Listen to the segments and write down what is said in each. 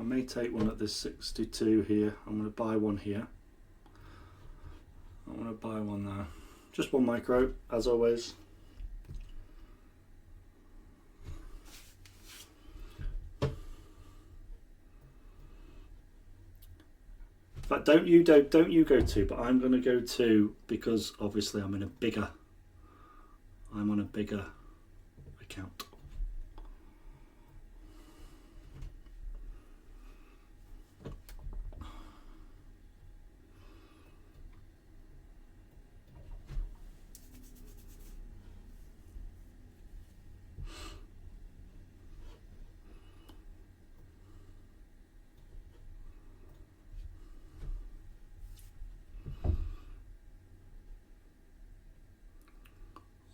I may take one at this 62 here. I'm going to buy one here. I'm going to buy one there. Just one micro, as always. But don't you go to, but I'm going to go to, because obviously I'm on a bigger account.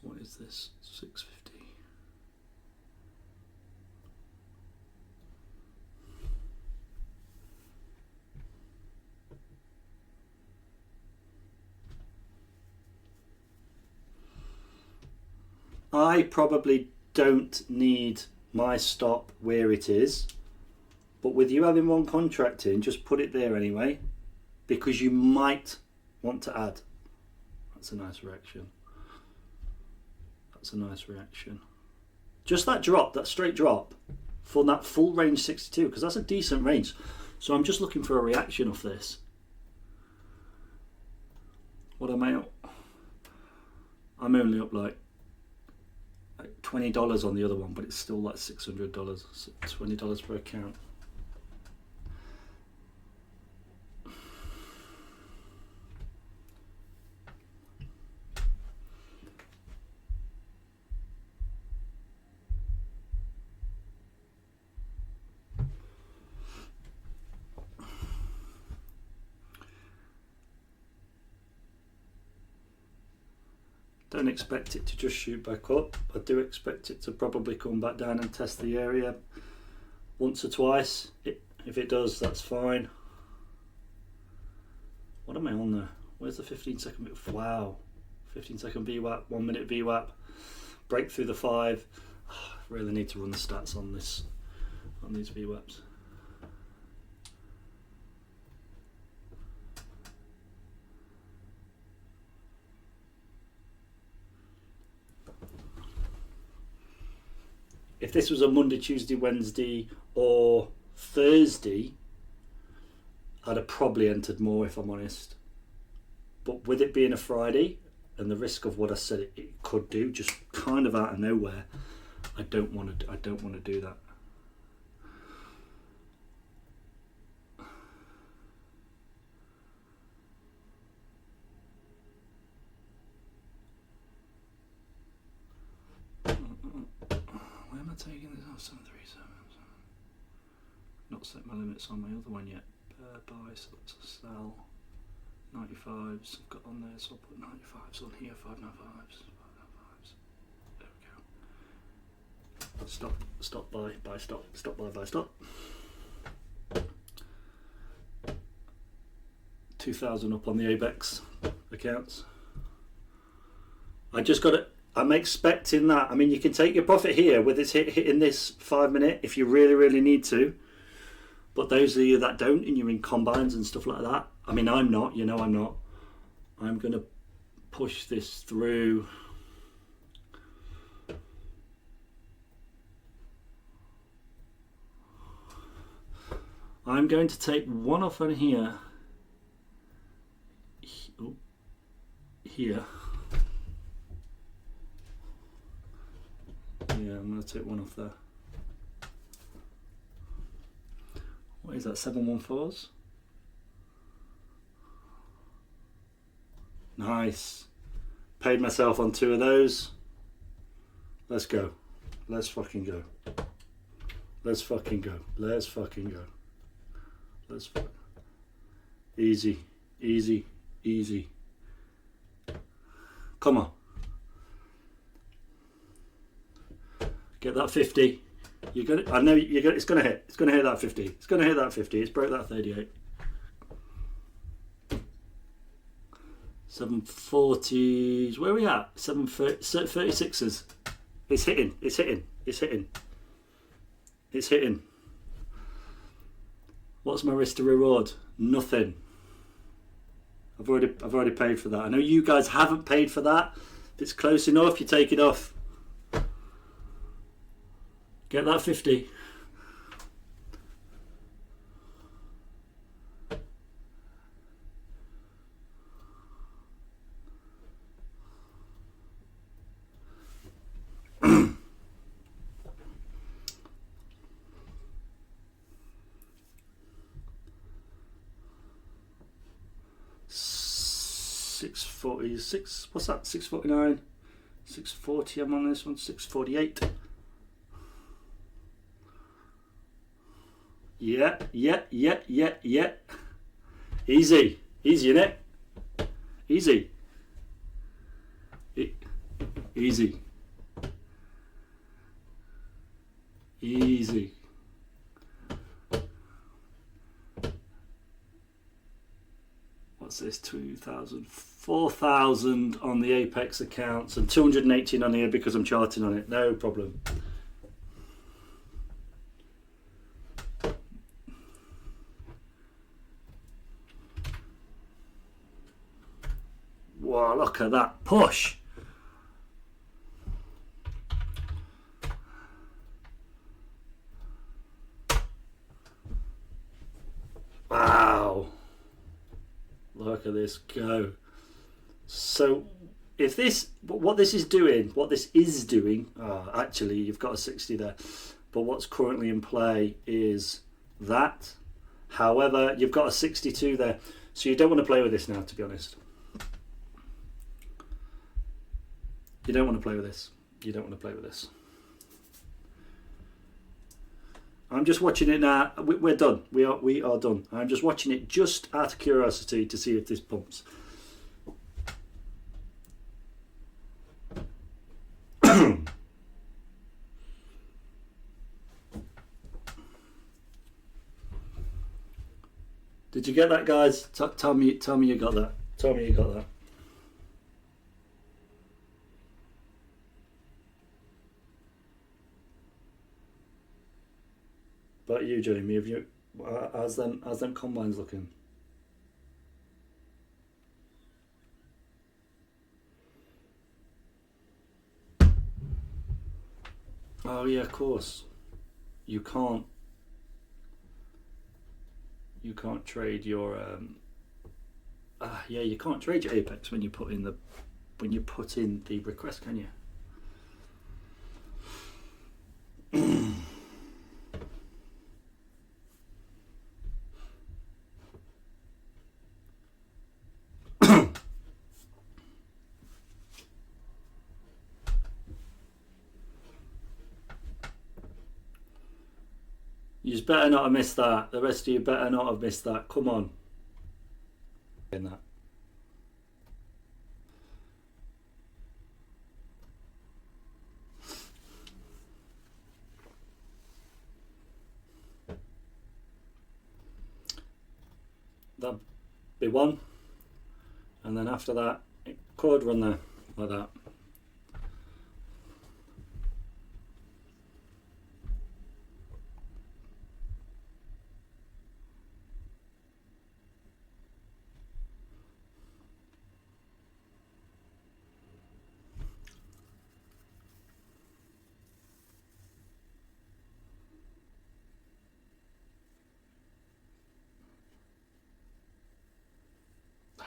What is this? 650. I probably don't need my stop where it is, but with you having one contract in, just put it there anyway, because you might want to add. That's a nice reaction. That's a nice reaction. Just that drop, that straight drop for that full range 62, because that's a decent range. So I'm just looking for a reaction off this. What am I up? I'm only up like $20 on the other one, but it's still like $600, $20 per account. Don't expect it to just shoot back up. I do expect it to probably come back down and test the area once or twice. If it does, that's fine. What am I on there? Where's the 15-second bit? Wow. 15-second VWAP, 1 minute VWAP, break through the 5. Really need to run the stats on this, on these VWAPs. If this was a Monday, Tuesday, Wednesday or Thursday, I'd have probably entered more, if I'm honest. But with it being a Friday and the risk of what I said it could do, just kind of out of nowhere, I don't want to do that. Where am I taking this? Oh, 737. Not set my limits on my other one yet. Buy, so let's sell. 95s I've got on there, so I'll put 95s on here, 595s. There we go. Stop, buy, stop, buy, stop. 2,000 up on the ABEX accounts. I just got it. I'm expecting that. I mean, you can take your profit here with this hitting this 5 minute if you really need to. But those of you that don't, and you're in combines and stuff like that, I mean, I'm not, you know I'm not. I'm going to push this through. I'm going to take one off on here. Here. Yeah, I'm going to take one off there. What is that, 714s? Nice. Paid myself on 2 of those. Let's go. Let's fucking go. Let's fucking go. Let's fucking go. Let's easy, easy, easy. Come on. Get that 50. You're gonna. I know you're gonna. It's gonna hit. It's gonna hit that 50. It's gonna hit that 50. It's broke that 38. 740s. Where are we at? 736s. It's hitting. It's hitting. It's hitting. It's hitting. What's my risk to reward? Nothing. I've already paid for that. I know you guys haven't paid for that. If it's close enough, you take it off. Get that 50. $646. What's that? $649. $640. I'm on this one. $648. Yeah. Easy, innit? Easy. Easy. What's this? 2,000, 4,000 on the Apex accounts and 218 on here because I'm charting on it. No problem. Wow, look at that push. Wow. Look at this go. So if this, what this is doing, actually you've got a 60 there, but what's currently in play is that. However, you've got a 62 there, so you don't want to play with this now, to be honest. You don't want to play with this. I'm just watching it now. We're done. We are done. I'm just watching it just out of curiosity to see if this pumps. Did you get that, guys? Tell me you got that. Tell me you got that. But you, Jamie, have you? How's them combines looking? Oh yeah, of course. You can't trade your yeah, you can't trade your Apex when you put in the request, can you? You just better not have missed that. The rest of you better not have missed that. Come on. In that. That'd be one. And then after that, it could run there like that.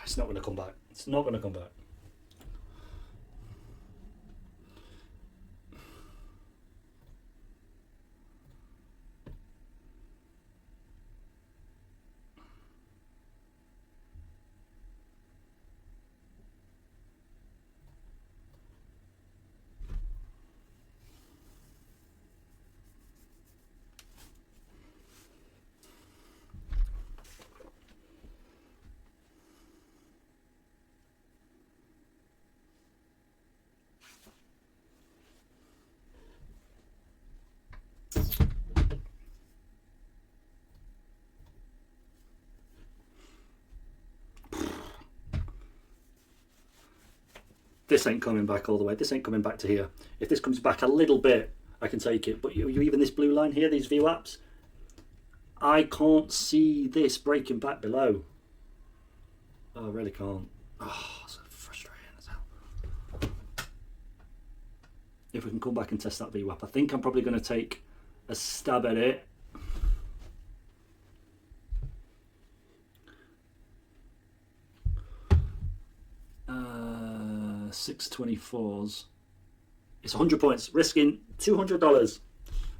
It's not going to come back. It's not going to come back. This ain't coming back all the way. This ain't coming back to here. If this comes back a little bit, I can take it. But you even this blue line here, these VWAPs, I can't see this breaking back below. Oh, I really can't. Oh, so frustrating as hell. If we can come back and test that VWAP, I think I'm probably going to take a stab at it. Uh, 624s. It's 100 points, risking $200,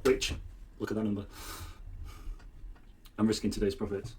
which, look at that number. I'm risking today's profits.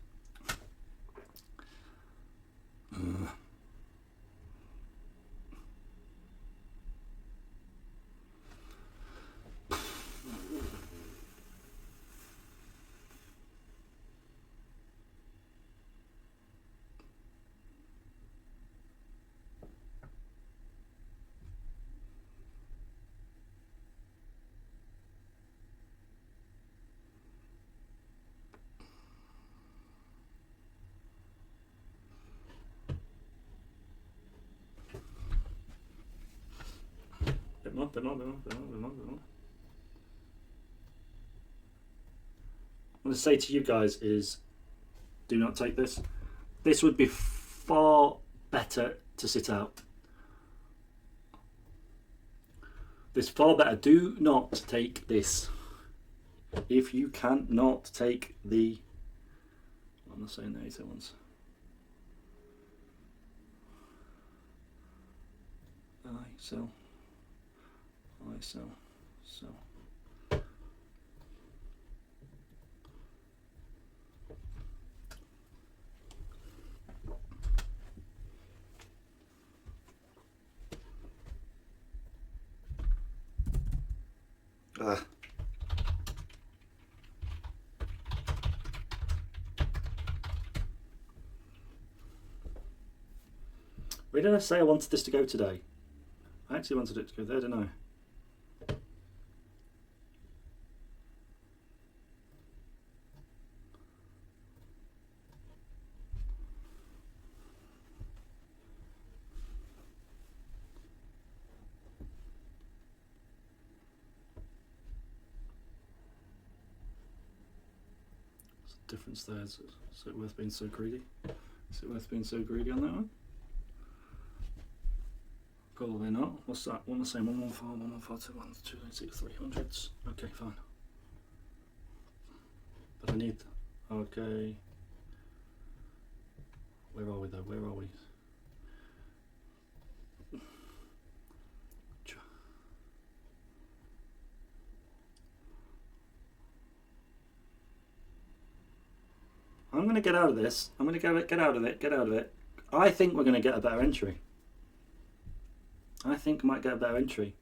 Bit more. What I'm going to say to you guys is, do not take this. This would be far better to sit out. This far better. Do not take this. If you cannot take the, I'm not saying the 80 ones. Sell. Where did I say I wanted this to go today? I actually wanted it to go there, didn't I? Difference there. Is it worth being so greedy? Is it worth being so greedy on that one? Probably not. What's that? One the same. 114, 114, 114, 300s. Okay, fine. But I need. Okay. Where are we though? Where are we? I'm going to get out of this. I'm going to get out of it. I think we're going to get a better entry. I think I might get a better entry.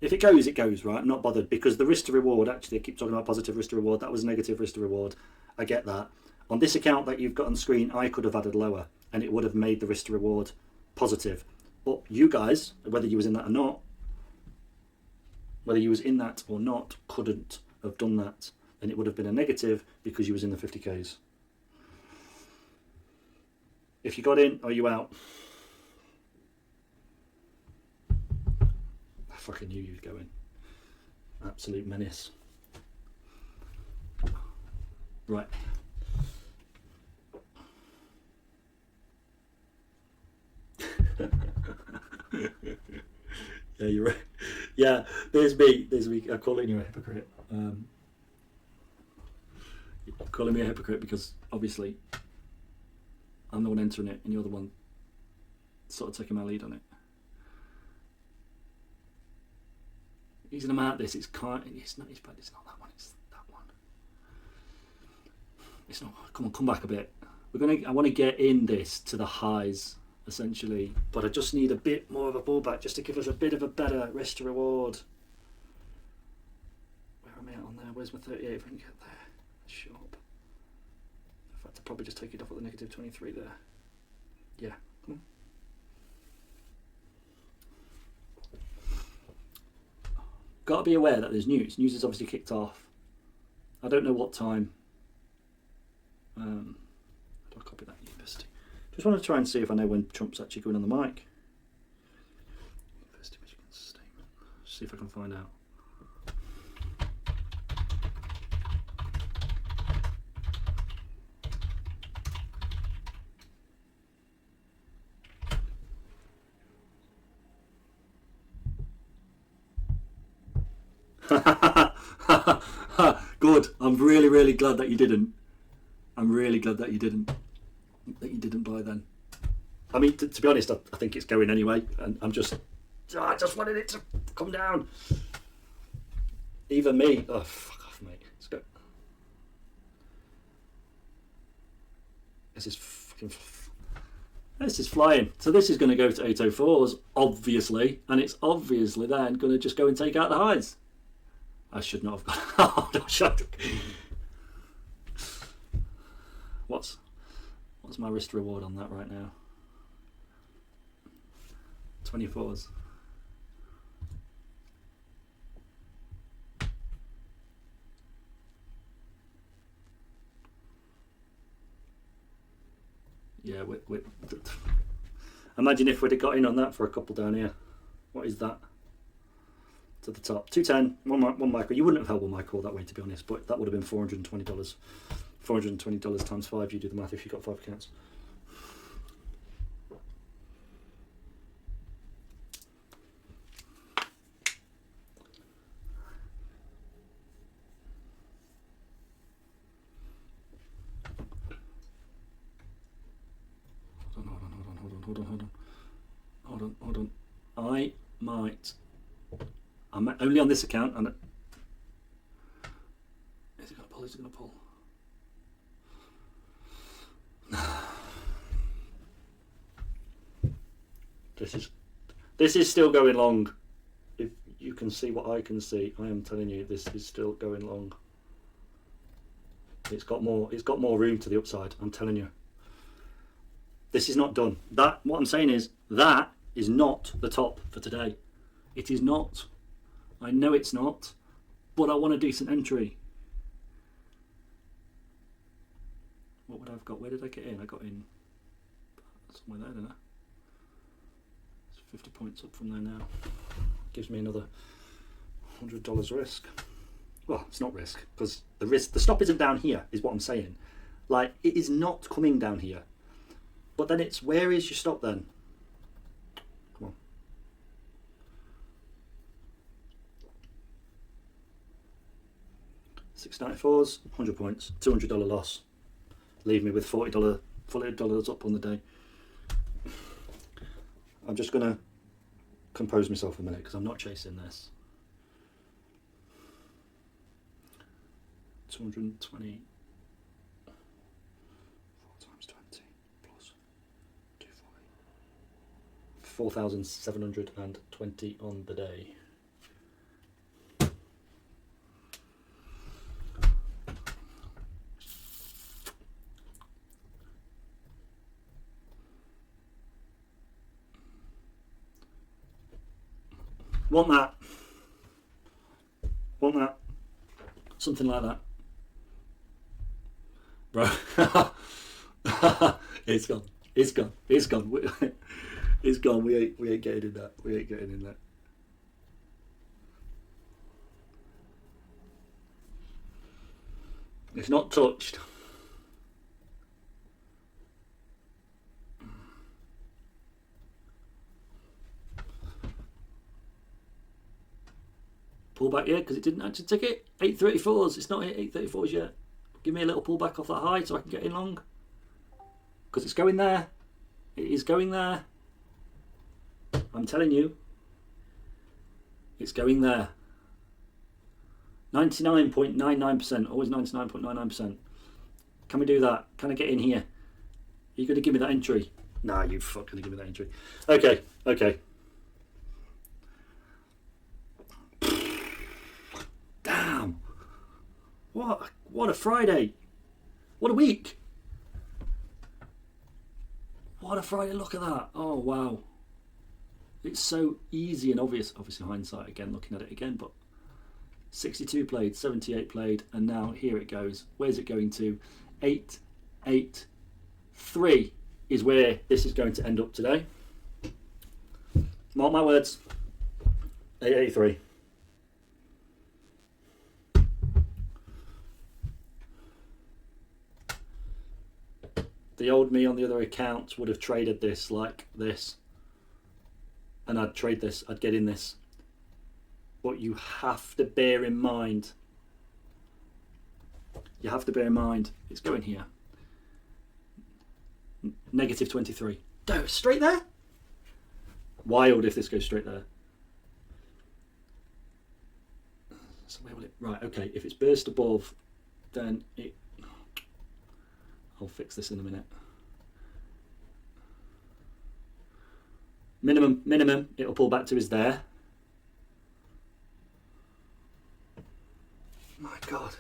If it goes, right? I'm not bothered, because the risk to reward, actually, I keep talking about positive risk to reward. That was negative risk to reward. I get that. On this account that you've got on screen, I could have added lower, and it would have made the risk to reward positive. But you guys, whether you was in that or not, couldn't have done that, and it would have been a negative because you was in the 50Ks. If you got in, are you out? I fucking knew you'd go in. Absolute menace. Right. Yeah, you're right. Yeah, there's me. I'm calling you a hypocrite. Calling me a hypocrite because obviously I'm the one entering it and you're the one sort of taking my lead on it. He's gonna mark this. It's not that one. It's that one. It's not. Come on, come back a bit. I want to get in this to the highs essentially, but I just need a bit more of a pullback just to give us a bit of a better risk to reward. Where am I at on there? Where's my 38 if I can get there? Sharp. In fact, I'll probably just take it off at the negative 23 there. Yeah. Come on. Got to be aware that there's news. News is obviously kicked off. I don't know what time. How do I copy that university? Just want to try and see if I know when Trump's actually going on the mic. University of Michigan statement. See if I can find out. Good. I'm really, really glad that you didn't. I'm really glad that you didn't buy then. I mean, to be honest, I think it's going anyway, and I just wanted it to come down. Even me. Oh, fuck off, mate. Let's go. This is flying. So this is going to go to 804s, obviously, and it's obviously then going to just go and take out the highs. I should not have gone. Oh, no, What's my risk reward on that right now? 24s. Yeah, imagine if we'd have got in on that for a couple down here. What is that? To the top. 210, one micro. You wouldn't have held one micro that way, to be honest, but that would have been $420. $420 times 5, you do the math if you got 5 accounts. Hold on. I'm only on this account, and is it going to pull? Is it going to pull? This is still going long. If you can see what I can see, I am telling you, this is still going long. It's got more room to the upside. I'm telling you. This is not done. What I'm saying is that is not the top for today. It is not. I know it's not, but I want a decent entry. What would I have got? Where did I get in? I got in somewhere there, didn't I? It's 50 points up from there now. Gives me another $100 risk. Well, it's not risk, because the stop isn't down here, is what I'm saying. Like, it is not coming down here. But then it's, where is your stop then? Come on. $6.94s, 100 points, $200 loss. Leave me with $40 up on the day. I'm just going to compose myself a minute because I'm not chasing this. 220 4 times 20 plus 240. 4,720 on the day. Want that. Something like that. Bro. It's gone. It's gone. It's gone. We ain't getting in that. We ain't getting in that. It's not touched. Pullback, yeah, because it didn't actually take it. 834s. It's not hit 834s yet. Give me a little pullback off that high so I can get in long. Because it's going there. It is going there. I'm telling you. It's going there. 99.99%. Always 99.99%. Can we do that? Can I get in here? Are you going to give me that entry? Nah, you fuck going to give me that entry. Okay. Damn. What a Friday. What a week. What a Friday. Look at that. Oh, wow. It's so easy and obvious. Obviously, hindsight again, looking at it again, but 62 played, 78 played, and now here it goes. Where's it going to? 883 is where this is going to end up today. Mark my words. 883. The old me on the other account would have traded this like this. And I'd trade this. I'd get in this. But you have to bear in mind, it's going here. Negative 23. Go straight there. Wild if this goes straight there. So where will it? Right, okay. If it's burst above, then it. I'll fix this in a minute. Minimum, it'll pull back to is there. My God.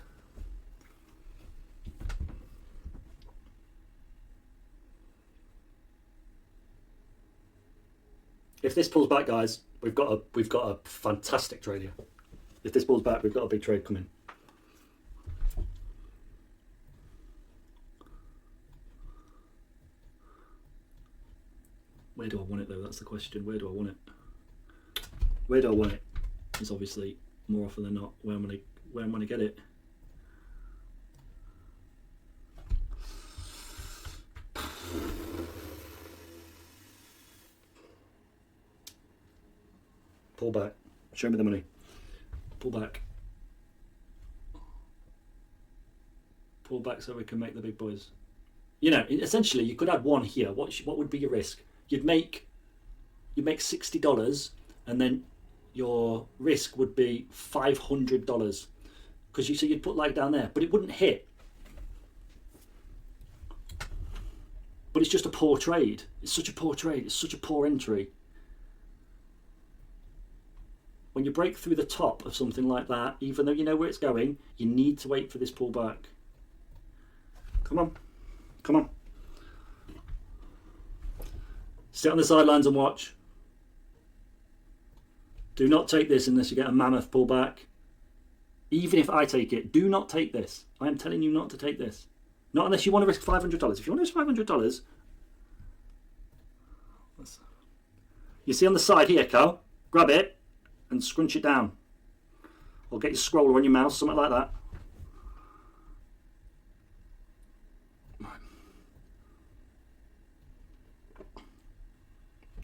If this pulls back, guys, we've got a fantastic trade here. If this pulls back, we've got a big trade coming. Where do I want it though? That's the question. Where do I want it? Where do I want it? It's obviously more often than not where I'm gonna get it. Pull back. Show me the money. Pull back. Pull back so we can make the big boys. You know, essentially, you could add one here. What would be your risk? You'd make $60, and then your risk would be $500 because you'd put like down there, but it wouldn't hit. But it's just a poor trade. It's such a poor trade. It's such a poor entry. When you break through the top of something like that, even though you know where it's going, you need to wait for this pullback. Come on. Come on. Sit on the sidelines and watch. Do not take this unless you get a mammoth pullback. Even if I take it, do not take this. I am telling you not to take this. Not unless you want to risk $500. If you want to risk $500, you see on the side here, Carl, grab it and scrunch it down. Or get your scroller on your mouse, something like that.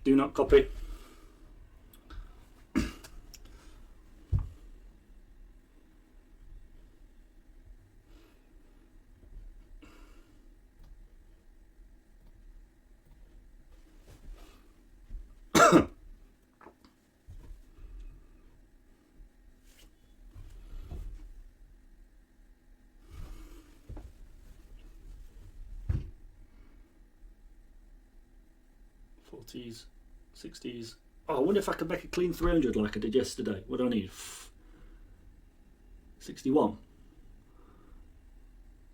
Do not copy. '40s, '60s. Oh, I wonder if I could make a clean 300 like I did yesterday. What do I need? 61.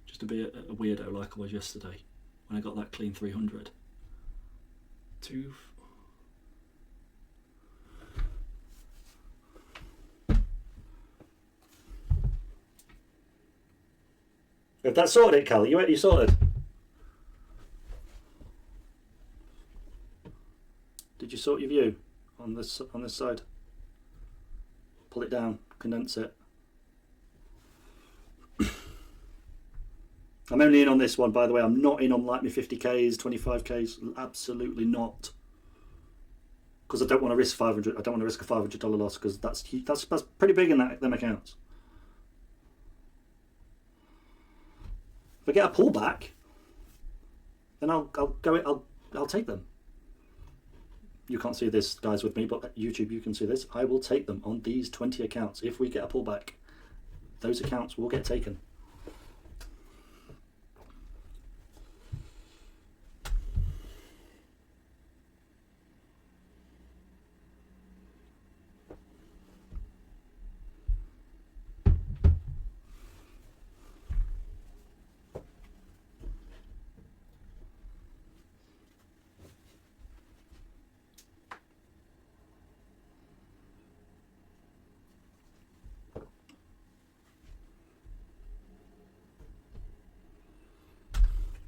Just to be a weirdo like I was yesterday when I got that clean 300. Two. If that sorted it, Cal, you sorted. Did you sort your view on this side? Pull it down, condense it. I'm only in on this one, by the way. I'm not in on like my 50Ks, 25Ks. Absolutely not. Because I don't want to risk 500. I don't want to risk a $500 loss because that's pretty big in them accounts. If I get a pullback, then I'll take them. You can't see this, guys, with me, but at YouTube you can see this. I will take them on these 20 accounts. If we get a pullback, those accounts will get taken.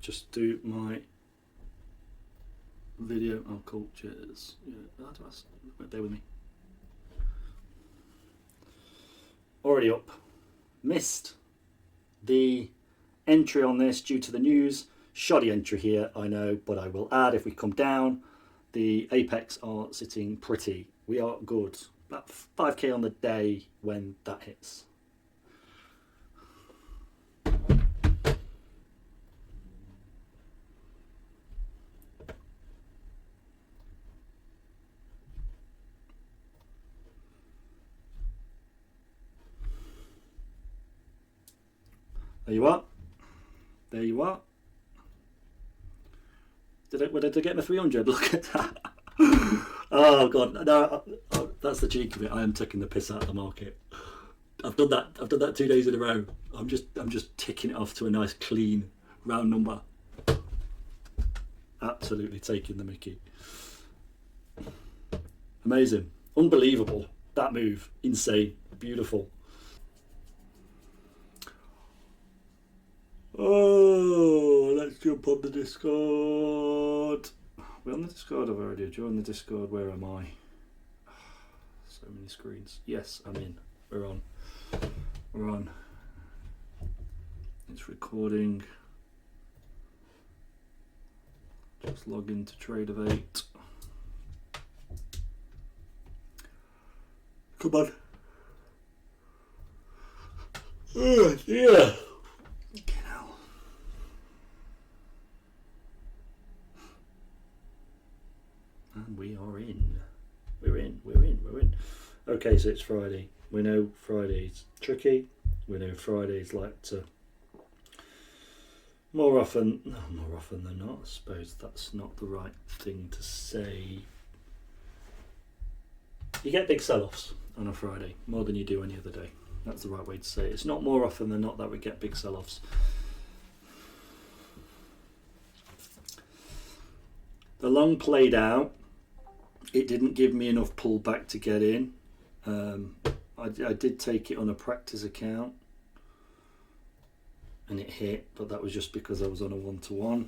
Just do my video. Oh, cool. Cheers. Yeah, bear with me. Already up. Missed the entry on this due to the news. Shoddy entry here, I know, but I will add if we come down, the apex are sitting pretty. We are good. that 5k on the day when that hits. There you are. There you are. Did I get my 300? Look at that. Oh god, no, that's the cheek of it. I am taking the piss out of the market. I've done that 2 days in a row. I'm just ticking it off to a nice clean round number. Absolutely taking the mickey. Amazing, unbelievable. That move, insane, beautiful. Oh, let's jump on the Discord. We're on the Discord. I've already joined the Discord. Where am I? So many screens. Yes, I'm in. We're on. We're on. It's recording. Just log into Tradeovate. Come on. Oh, yeah. And we are in. We're in. Okay, so it's Friday. We know Friday's tricky. We know Fridays like to more often than not. I suppose that's not the right thing to say. You get big sell-offs on a Friday more than you do any other day. That's the right way to say it. It's not more often than not that we get big sell-offs. The long played out. It didn't give me enough pullback to get in. I did take it on a practice account and it hit, but that was just because I was on a 1-to-1.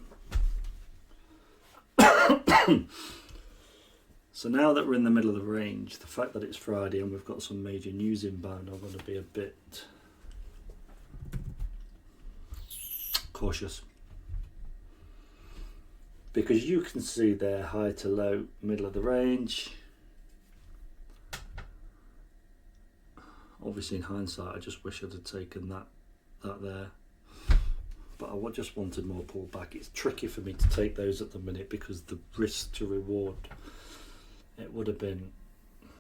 So now that we're in the middle of the range, the fact that it's Friday and we've got some major news inbound, I'm going to be a bit cautious. Because you can see there, high to low, middle of the range. Obviously in hindsight, I just wish I'd have taken that there. But I just wanted more pullback. It's tricky for me to take those at the minute because the risk to reward, it would have been